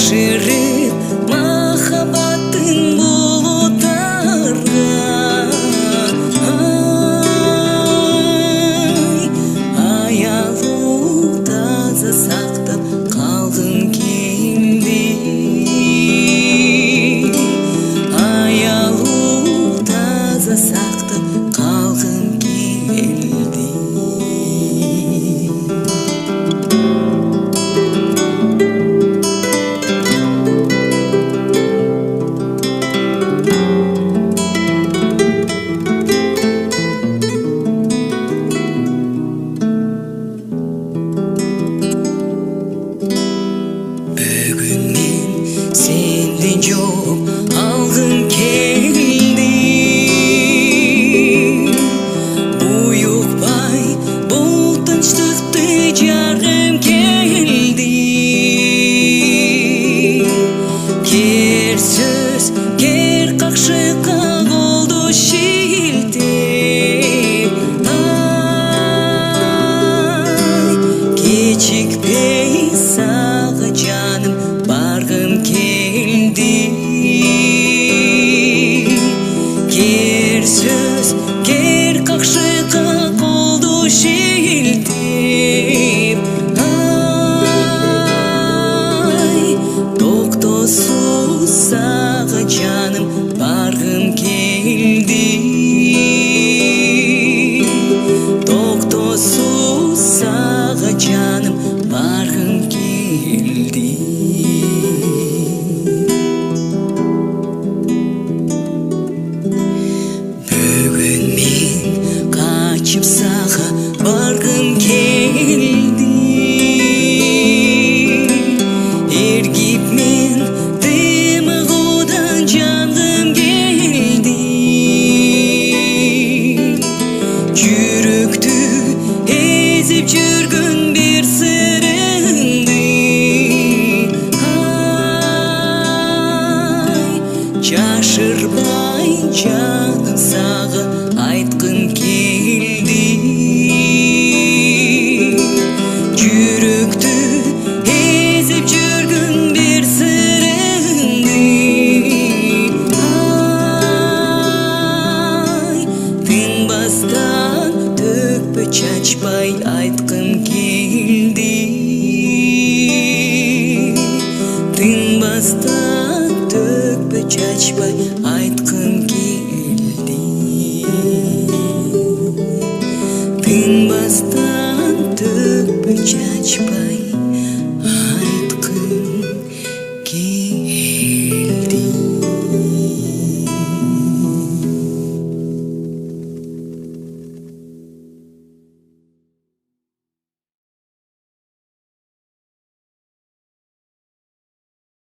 жашырып махаббаттың булуттарга. Аялуу таза сактап калгым келди. Аялуу таза сактап калгым келди. Бүгүн мен сенден жооп алгым келди. Буюкпай бул тынчтыкты жаргым келди. Кер сөз, кер какшыкка колду шилтеп. Кечикпей сага жаным баргым келди. Кер сөз, кер какшыкка колду шилтеп. Токтосуз сага жаным баргым келди. Токтосуз сага жаным баргым келди. Бүгүн мен качып сага баргым келди. Эргип мен тымыгуудан жангым келди. Жүрөктү эзип жүргөн бир сырыңды. Жашырбай жаным сага айткым келди. Жүрөктү эзип жүргөн бир сырыңды. Тынбастан төкпө чачпай айткым келди. Тынбастан төкпө чачпай